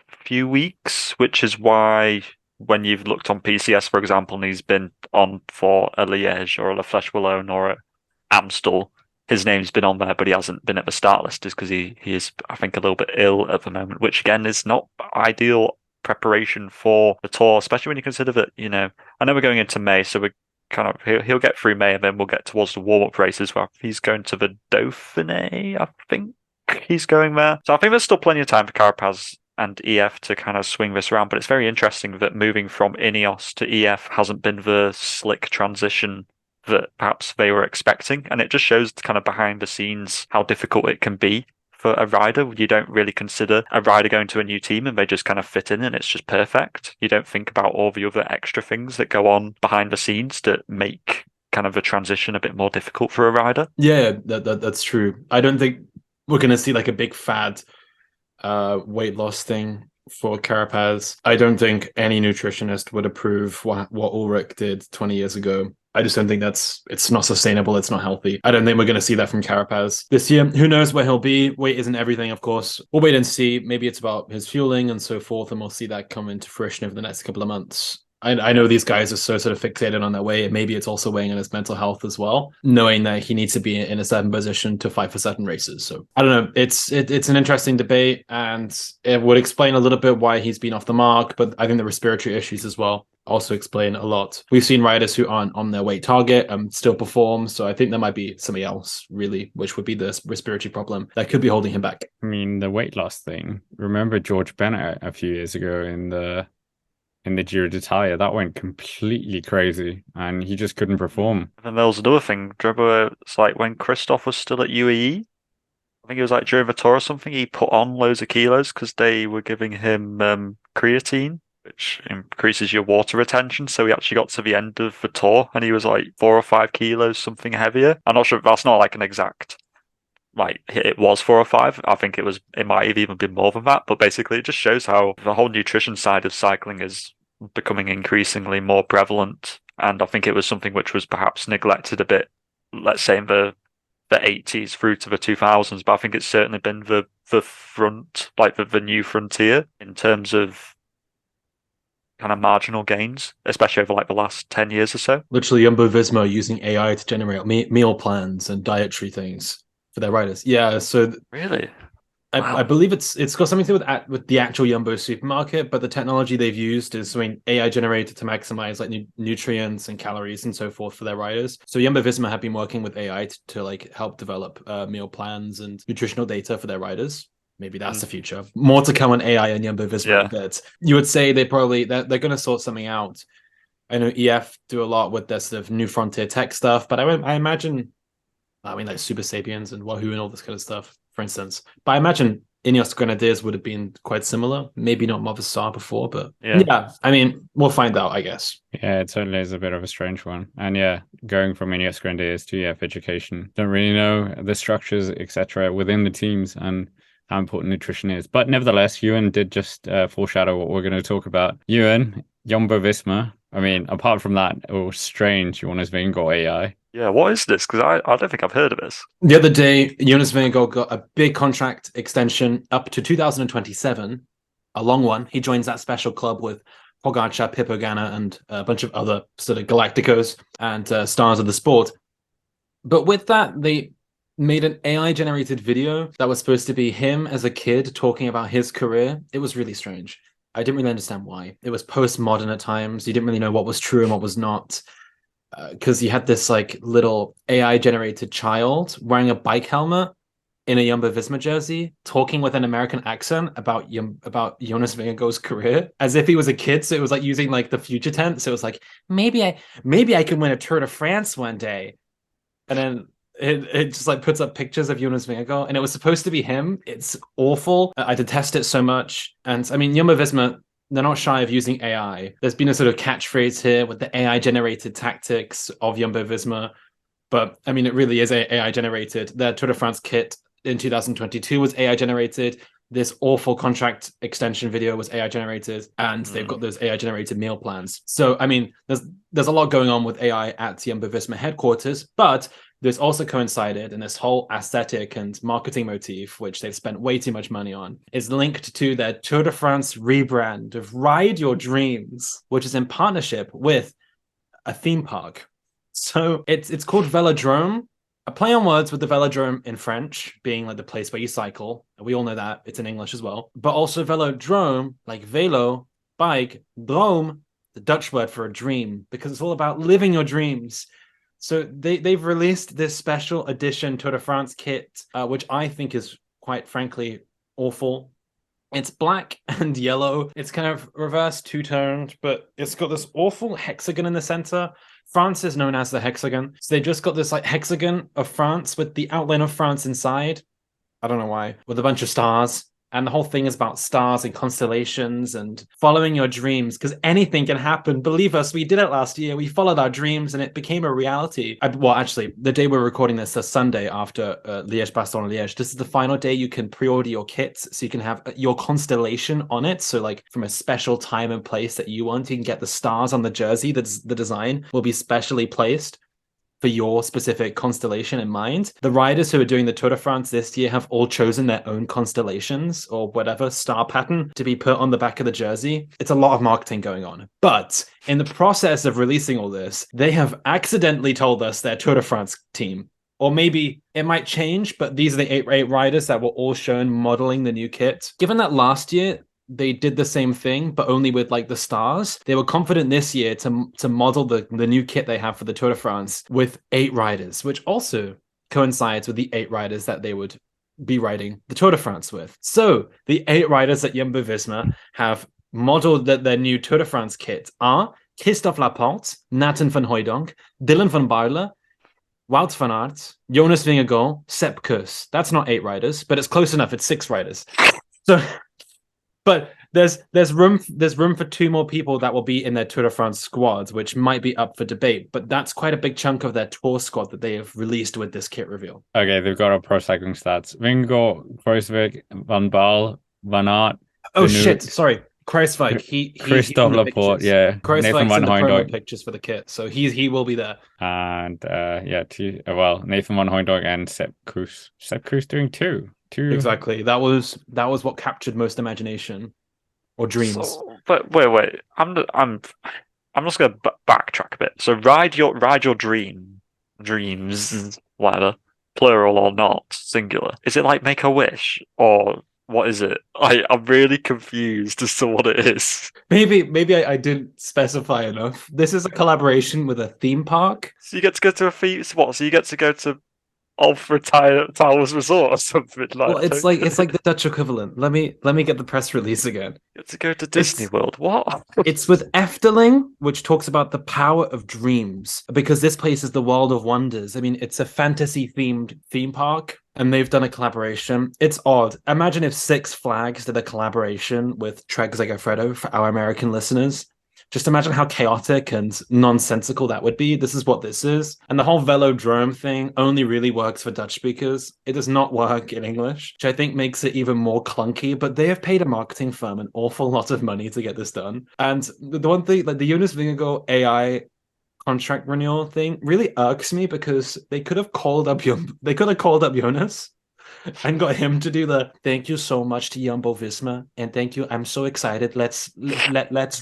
few weeks, which is why when you've looked on PCS, for example, and he's been on for a Liège or a Fleche Wallonne or a Amstel, his name's been on there, but he hasn't been at the start list, is because he is, I think, a little bit ill at the moment, which again is not ideal preparation for the Tour, especially when you consider that, I know we're going into May, so we're kind of, he'll get through May and then we'll get towards the warm-up races where he's going to the Dauphiné, I think he's going there. So I think there's still plenty of time for Carapaz and EF to kind of swing this around, but it's very interesting that moving from Ineos to EF hasn't been the slick transition that perhaps they were expecting, and it just shows kind of behind the scenes how difficult it can be for a rider. You don't really consider a rider going to a new team and they just kind of fit in and it's just perfect. You don't think about all the other extra things that go on behind the scenes that make kind of a transition a bit more difficult for a rider. Yeah, that's true. I don't think we're going to see like a big fad weight loss thing for Carapaz. I don't think any nutritionist would approve what Ulrich did 20 years ago. I just don't think it's not sustainable. It's not healthy. I don't think we're going to see that from Carapaz this year. Who knows where he'll be? Weight isn't everything, of course. We'll wait and see. Maybe it's about his fueling and so forth, and we'll see that come into fruition over the next couple of months. I know these guys are so sort of fixated on their weight. Maybe it's also weighing on his mental health as well, knowing that he needs to be in a certain position to fight for certain races. So I don't know. It's an interesting debate, and it would explain a little bit why he's been off the mark. But I think the respiratory issues as well also explain a lot. We've seen riders who aren't on their weight target still perform. So I think there might be something else, really, which would be the respiratory problem that could be holding him back. I mean, the weight loss thing. Remember George Bennett a few years ago in the Giro d'Italia? That went completely crazy, and he just couldn't perform. And then there was another thing. Do you remember it's like when Christoph was still at UAE? I think it was like during the tour or something, he put on loads of kilos because they were giving him creatine, which increases your water retention. So he actually got to the end of the tour and he was like 4 or 5 kilos, something heavier. I'm not sure if that's not like an exact, like it was 4 or 5. I think it might have even been more than that. But basically it just shows how the whole nutrition side of cycling is becoming increasingly more prevalent. And I think it was something which was perhaps neglected a bit, let's say in the 80s through to the 2000s. But I think it's certainly been the front, like the new frontier in terms of kind of marginal gains, especially over like the last 10 years or so. Literally, Jumbo-Visma using AI to generate meal plans and dietary things for their riders. Yeah, so really, I believe it's got something to do with the actual Jumbo supermarket, but the technology they've used is AI generated to maximize like nutrients and calories and so forth for their riders. So Jumbo-Visma have been working with AI to like help develop meal plans and nutritional data for their riders. Maybe that's the future. More to come on AI and Jumbo-Visma. But you would say they're going to sort something out. I know EF do a lot with their sort of new frontier tech stuff, but I imagine, like Super Sapiens and Wahoo and all this kind of stuff, for instance. But I imagine Ineos Grenadiers would have been quite similar. Maybe not Movistar before, but yeah, I mean, we'll find out, I guess. Yeah, it certainly is a bit of a strange one. And yeah, going from Ineos Grenadiers to EF Education, don't really know the structures, etc., within the teams and how important nutrition is. But nevertheless, Ewan did just foreshadow what we're going to talk about. Ewan, Jumbo-Visma. I mean, apart from that, it was strange Jonas Vingegaard AI. Yeah, what is this? Because I don't think I've heard of this. The other day, Jonas Vingegaard got a big contract extension up to 2027, a long one. He joins that special club with Pogacar, Pippo Ganna, and a bunch of other sort of Galacticos and stars of the sport. But with that, they made an AI-generated video that was supposed to be him as a kid talking about his career. It was really strange. I didn't really understand why. It was postmodern at times. You didn't really know what was true and what was not. Because you had this like little AI-generated child wearing a bike helmet in a Jumbo-Visma jersey, talking with an American accent about Jonas Vingegaard's career, as if he was a kid. So it was like using like the future tense. So it was like, maybe I could win a Tour de France one day. And then it just like puts up pictures of Jonas Vingegaard, and it was supposed to be him. It's awful. I detest it so much. And I mean, Jumbo-Visma, they're not shy of using AI. There's been a sort of catchphrase here with the AI-generated tactics of Jumbo-Visma. But I mean, it really is AI-generated. Their Tour de France kit in 2022 was AI-generated. This awful contract extension video was AI-generated. And they've got those AI-generated meal plans. So, I mean, there's a lot going on with AI at Jumbo-Visma headquarters, but this also coincided, and this whole aesthetic and marketing motif, which they've spent way too much money on, is linked to their Tour de France rebrand of Ride Your Dreams, which is in partnership with a theme park. So it's called Velodrome, a play on words with the Velodrome in French, being like the place where you cycle. We all know that. It's in English as well. But also Velodrome, like velo, bike, drome, the Dutch word for a dream, because it's all about living your dreams. So they've released this special edition Tour de France kit, which I think is quite frankly awful. It's black and yellow. It's kind of reverse two-toned, but it's got this awful hexagon in the center. France is known as the hexagon. So they just got this like hexagon of France with the outline of France inside. I don't know why. With a bunch of stars. And the whole thing is about stars and constellations and following your dreams, because anything can happen. Believe us, we did it last year. We followed our dreams and it became a reality. Well, actually, the day we're recording this is Sunday after Liège-Bastogne Liège. This is the final day you can pre-order your kits so you can have your constellation on it. So like from a special time and place that you want, you can get the stars on the jersey. The design will be specially placed. for your specific constellation in mind. The riders who are doing the Tour de France this year have all chosen their own constellations or whatever star pattern to be put on the back of the jersey. It's a lot of marketing going on. But in the process of releasing all this, they have accidentally told us their Tour de France team. Or maybe it might change, but these are the eight riders that were all shown modeling the new kit. Given that last year they did the same thing, but only with like the stars, they were confident this year to model the new kit they have for the Tour de France with 8 riders, which also coincides with the 8 riders that they would be riding the Tour de France with. So the 8 riders at Jumbo-Visma have modeled their new Tour de France kit are Christophe Laporte, Nathan van Hooijdonk, Dylan van Baarle, Wout van Aert, Jonas Vingegaard, Sepp Kuss. That's not 8 riders, but it's close enough. It's 6 riders. So, but there's room for 2 more people that will be in their Tour de France squads, which might be up for debate. But that's quite a big chunk of their Tour squad that they have released with this kit reveal. Okay, they've got our pro cycling stats: Vingegaard, Kruijswijk, Van Baarle, Van Aert. Oh shit! Sorry. Kruijswijk, Christophe Laporte, yeah. Nathan van Hooijdonk pictures for the kit, so he will be there. And Nathan van Hooijdonk and Sepp Kuss. Sepp Kuss doing two. Exactly. That was what captured most imagination or dreams. So, but wait. I'm just gonna backtrack a bit. So ride your dreams, whatever, plural or not, singular. Is it like make a wish or? What is it? I'm really confused as to what it is. Maybe I didn't specify enough. This is a collaboration with a theme park. So you get to go to a theme. What? So you get to go to Alfred Towers Resort or something like. Well, it's like the Dutch equivalent. Let me get the press release again. You get to go to Disney World. What? It's with Efteling, which talks about the power of dreams, because this place is the world of wonders. I mean, it's a fantasy themed theme park. And they've done a collaboration. It's odd. Imagine if Six Flags did a collaboration with Trek Segafredo for our American listeners. Just imagine how chaotic and nonsensical that would be. This is what this is. And the whole velodrome thing only really works for Dutch speakers. It does not work in English, which I think makes it even more clunky. But they have paid a marketing firm an awful lot of money to get this done. And the one thing, like the Jonas Vingegaard AI contract renewal thing really irks me because they could have called up Jonas and got him to do the thank you so much to Jumbo-Visma and thank you. I'm so excited. Let's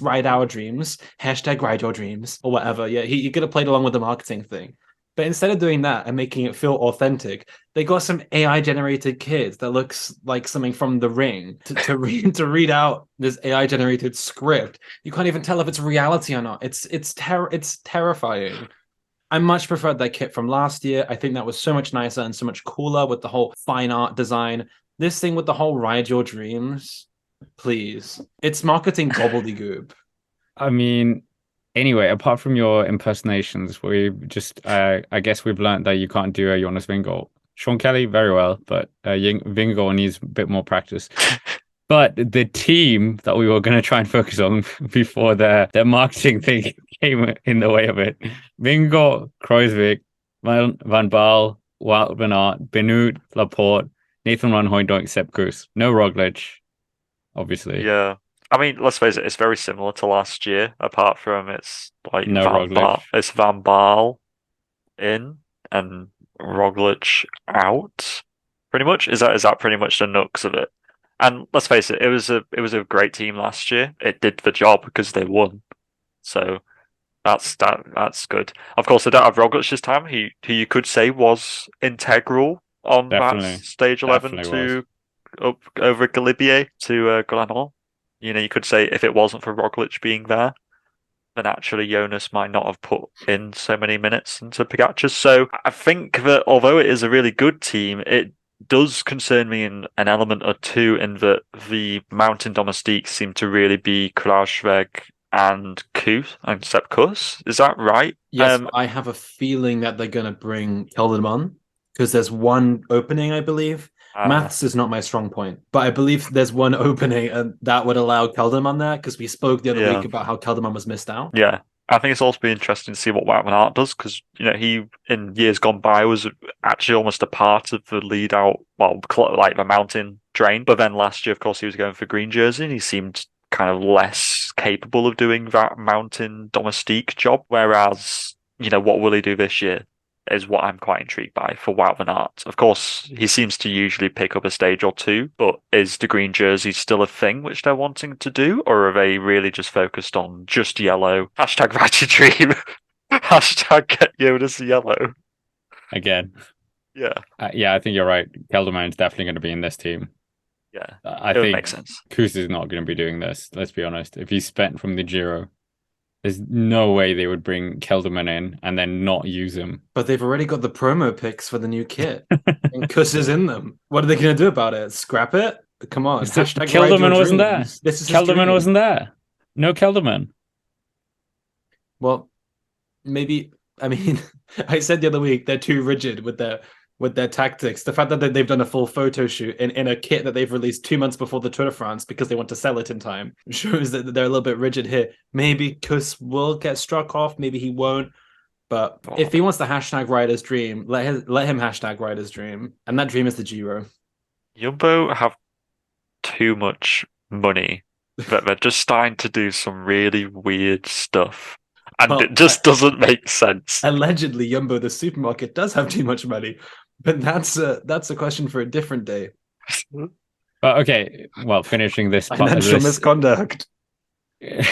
ride our dreams. # ride your dreams or whatever. Yeah, he could have played along with the marketing thing. But instead of doing that and making it feel authentic, they got some AI generated kid that looks like something from The Ring to read out this AI generated script. You can't even tell if it's reality or not. It's terrifying. I much preferred that kit from last year. I think that was so much nicer and so much cooler with the whole fine art design. This thing with the whole ride your dreams, please. It's marketing gobbledygook. I mean, anyway, apart from your impersonations, we just, I guess we've learned that you can't do a Jonas Vingegaard. Sean Kelly, very well, but Vingegaard needs a bit more practice. But the team that we were going to try and focus on before their marketing thing came in the way of it. Vingegaard, Kruijswijk, Van Baarle, Wout van Aert, Benoot, Laporte, Nathan van Hooijdonk, Sepp Kuss. No Roglic, obviously. Yeah. I mean, let's face it, it's very similar to last year, apart from it's like no Roglic. It's Van Baarle in and Roglic out, pretty much. Is that pretty much the nux of it? And let's face it, it was a great team last year. It did the job because they won. So that's good. Of course, they don't have Roglic this time. Who you could say was integral on that stage 11 to up over Galibier to Glenelg. You know, you could say if it wasn't for Roglic being there, then actually Jonas might not have put in so many minutes into Pogacar. So I think that although it is a really good team, it does concern me in an element or two in that the mountain domestiques seem to really be Kruijswijk and Sepp Kuss. Is that right? Yes, I have a feeling that they're going to bring Kelderman because there's one opening, I believe. Maths is not my strong point, but I believe there's one opening and that would allow Kelderman there because we spoke the other week about how Kelderman was missed out. Yeah. I think it's also been interesting to see what Wout van Aert does because, you know, he in years gone by was actually almost a part of the lead out, well, like the mountain train. But then last year, of course, he was going for green jersey and he seemed kind of less capable of doing that mountain domestique job. Whereas, you know, what will he do this year? is what I'm quite intrigued by for Wout van Aert. Of course, he seems to usually pick up a stage or two, but is the green jersey still a thing which they're wanting to do, or are they really just focused on just yellow? Hashtag write your dream. Hashtag get Jonas yellow. Again. Yeah. Yeah, I think you're right. Kelderman is definitely going to be in this team. Yeah, I it would think make sense. Kuss is not going to be doing this, let's be honest. If he's spent from the Giro, there's no way they would bring Kelderman in and then not use him. But they've already got the promo pics for the new kit. And Kuss is in them. What are they going to do about it? Scrap it? Come on. Hashtag Kelderman wasn't there. This is Kelderman wasn't there. No Kelderman. Well, maybe, I mean, I said the other week they're too rigid with their tactics. The fact that they've done a full photo shoot in a kit that they've released 2 months before the Tour de France because they want to sell it in time shows that they're a little bit rigid here. Maybe Kuss will get struck off, maybe he won't. But if he wants the hashtag Rider's Dream, let him hashtag Rider's Dream. And that dream is the Giro. Jumbo have too much money that they're just starting to do some really weird stuff. And it just doesn't make sense. Allegedly, Jumbo, the supermarket, does have too much money. But that's a question for a different day. Okay, well, finishing this financial misconduct.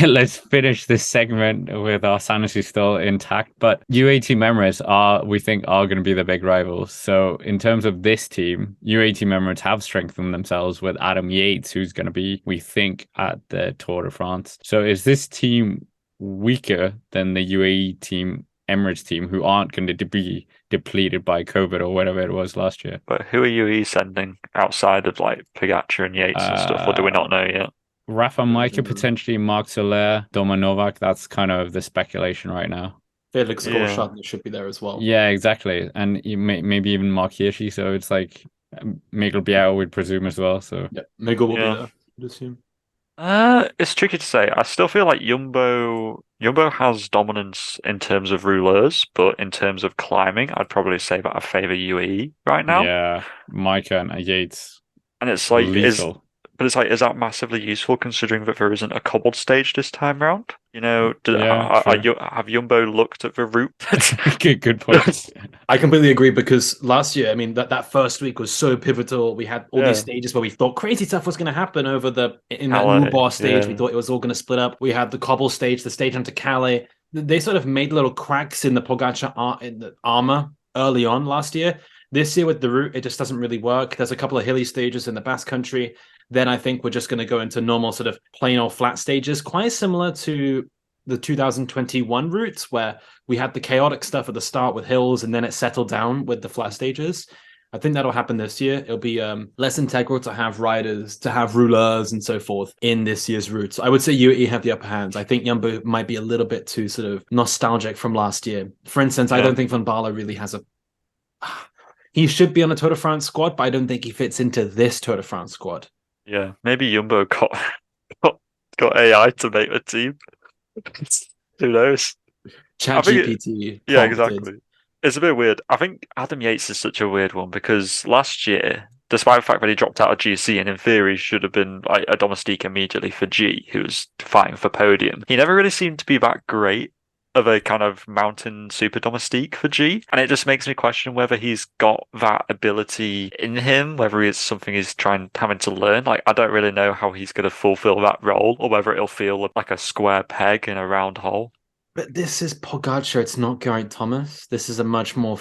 Let's finish this segment with our sanity still intact. But UAE Team Emirates we think are going to be the big rivals. So in terms of this team, UAE Team Emirates have strengthened themselves with Adam Yates, who's going to be, we think, at the Tour de France. So is this team weaker than the UAE Team Emirates team, who aren't going to be depleted by COVID or whatever it was last year? But who are UAE sending outside of like Pogacar and Yates and stuff, or do we not know yet? Rafa Majka, potentially Marc Soler, Doma Novak. That's kind of the speculation right now. Felix Gauchard should be there as well. Yeah, exactly. And maybe even Mark Hirschi. So it's like Miguel Biao would presume as well. So yeah, Miguel will be there, I'd assume. It's tricky to say. I still feel like Jumbo has dominance in terms of rouleurs, but in terms of climbing, I'd probably say that I favour UAE right now. Yeah, Majka and Yates. And it's like, lethal. But it's like, is that massively useful considering that there isn't a cobbled stage this time round? You know, have Jumbo looked at the route? Good point. I completely agree, because last year, I mean, that first week was so pivotal. We had all these stages where we thought crazy stuff was going to happen in that Nubar stage. We thought it was all going to split up. We had the cobble stage, the stage onto Calais. They sort of made little cracks in the Pogacar in the armor early on last year. This year with the route, it just doesn't really work. There's a couple of hilly stages in the Basque Country. Then I think we're just going to go into normal sort of plain old flat stages, quite similar to the 2021 routes, where we had the chaotic stuff at the start with hills and then it settled down with the flat stages. I think that'll happen this year. It'll be less integral to have riders, to have rouleurs and so forth in this year's routes. I would say UAE have the upper hands. I think Jumbo might be a little bit too sort of nostalgic from last year. For instance, I don't think Van Baarle really has he should be on a Tour de France squad, but I don't think he fits into this Tour de France squad. Yeah, maybe Jumbo got AI to make the team. Who knows? ChatGPT. Yeah, exactly. It's a bit weird. I think Adam Yates is such a weird one because last year, despite the fact that he dropped out of GC and in theory should have been like a domestique immediately for G, who was fighting for podium, he never really seemed to be that great of a kind of mountain super domestique for G, and it just makes me question whether he's got that ability in him, whether it's something he's having to learn. Like, I don't really know how he's going to fulfill that role, or whether it'll feel like a square peg in a round hole. But this is Pogacar, it's not Geraint Thomas. This is a much more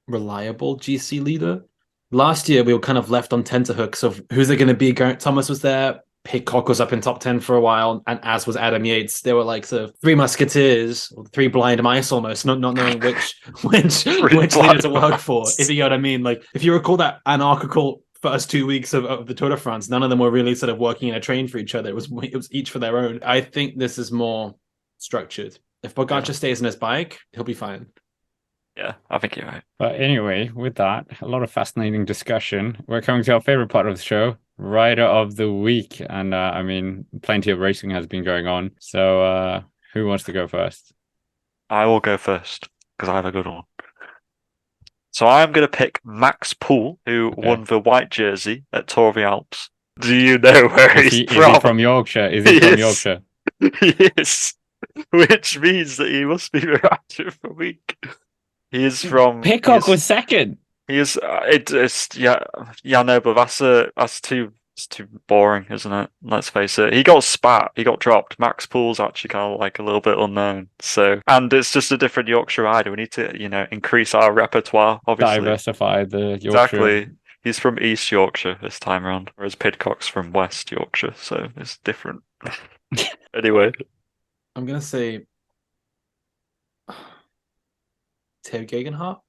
reliable GC leader. Last year we were kind of left on tenterhooks of who's it going to be. Geraint Thomas was there, Pidcock was up in top 10 for a while, and as was Adam Yates. They were like sort of three musketeers, or three blind mice almost, not knowing which leader to work for, if you know what I mean. Like, if you recall that anarchical first 2 weeks of the Tour de France, none of them were really sort of working in a train for each other. It was each for their own. I think this is more structured. If Pogacar stays on his bike, he'll be fine. Yeah, I think you're right. But anyway, with that, a lot of fascinating discussion. We're coming to our favorite part of the show, Rider of the Week. And I mean, plenty of racing has been going on. So who wants to go first? I will go first because I have a good one. So I'm going to pick Max Poole, who won the white jersey at Tour of the Alps. Do you know where he's from? Is he from Yorkshire? Is he from Yorkshire? Yes. Which means that he must be the Rider of the Week. He is from Pidcock was second. He is. No, but that's too. It's too boring, isn't it? Let's face it. He got spat. He got dropped. Max Pool's actually kind of like a little bit unknown. So, and it's just a different Yorkshire rider. We need to, increase our repertoire. Obviously, Diversify the Yorkshire. Exactly. He's from East Yorkshire this time around, whereas Pidcock's from West Yorkshire, so it's different. Anyway, I'm gonna say Theo Gegenhardt.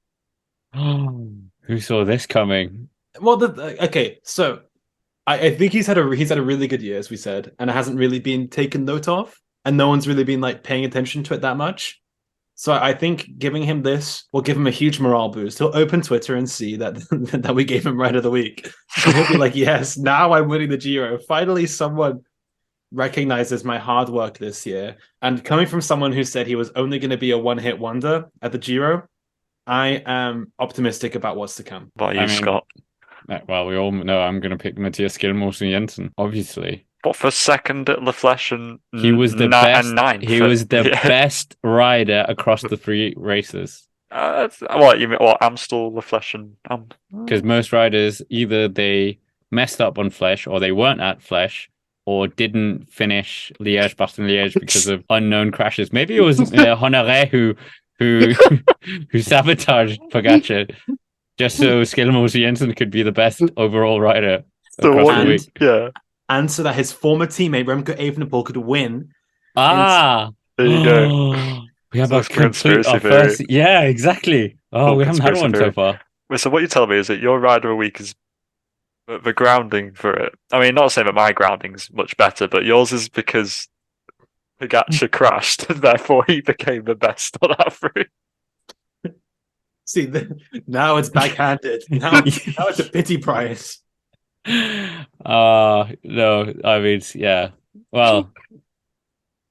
Who saw this coming? Well, okay, so I think he's had a really good year, as we said, and it hasn't really been taken note of, and no one's really been like paying attention to it that much. So I think giving him this will give him a huge morale boost. He'll open Twitter and see that that we gave him Rider of the Week. And he'll be like, yes, now I'm winning the Giro. Finally, someone recognizes my hard work this year. And coming from someone who said he was only going to be a one-hit wonder at the Giro, I am optimistic about what's to come. What about you, Scott? Well, we all know I'm going to pick Matthias Skjelmose Jensen, obviously. What, for second at La Fleche and he was the best. And ninth? He was the best rider across the 3 races. What you mean? What, Amstel, La Fleche, and because most riders either they messed up on Fleche or they weren't at Fleche or didn't finish Liège-Bastogne-Liège because of unknown crashes. Maybe it was Honoré who sabotaged Pogacar just so Skjelmose Jensen could be the best overall rider across the week. Yeah. And so that his former teammate Remco Evenepoel could win. There you go. We have a conspiracy theory. Yeah, exactly. Oh, we haven't had one so far. Wait, so what you're telling me is that your rider of the week is the grounding for it. I mean, not saying that my grounding's much better, but yours is because Pogacar crashed, and therefore he became the best on that route. See, now it's backhanded. Now it's a pity prize. No, I mean, yeah. Well,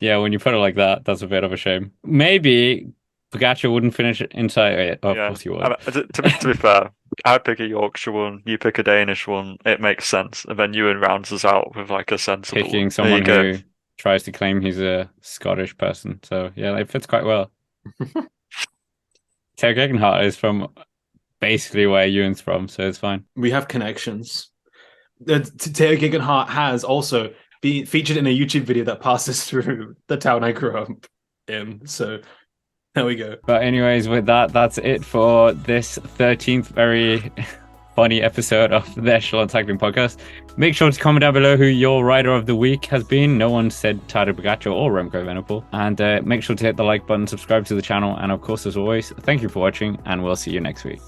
yeah, when you put it like that, that's a bit of a shame. Maybe Pogacar wouldn't finish inside it. Of course he would. To be fair, I pick a Yorkshire one, you pick a Danish one. It makes sense. And then Ewan rounds us out with like a sensible... Picking someone who tries to claim he's a Scottish person. So, yeah, it fits quite well. Theo Gegenhardt is from basically where Ewan's from, so it's fine. We have connections. Theo Gegenhardt has also been featured in a YouTube video that passes through the town I grew up in. So there we go. But anyways, with that, that's it for this 13th very funny episode of the Echelon Cycling Podcast. Make sure to comment down below who your rider of the week has been. No one said Tadej Pogacar or Remco Evenepoel. And make sure to hit the like button, subscribe to the channel, and of course, as always, thank you for watching, and we'll see you next week.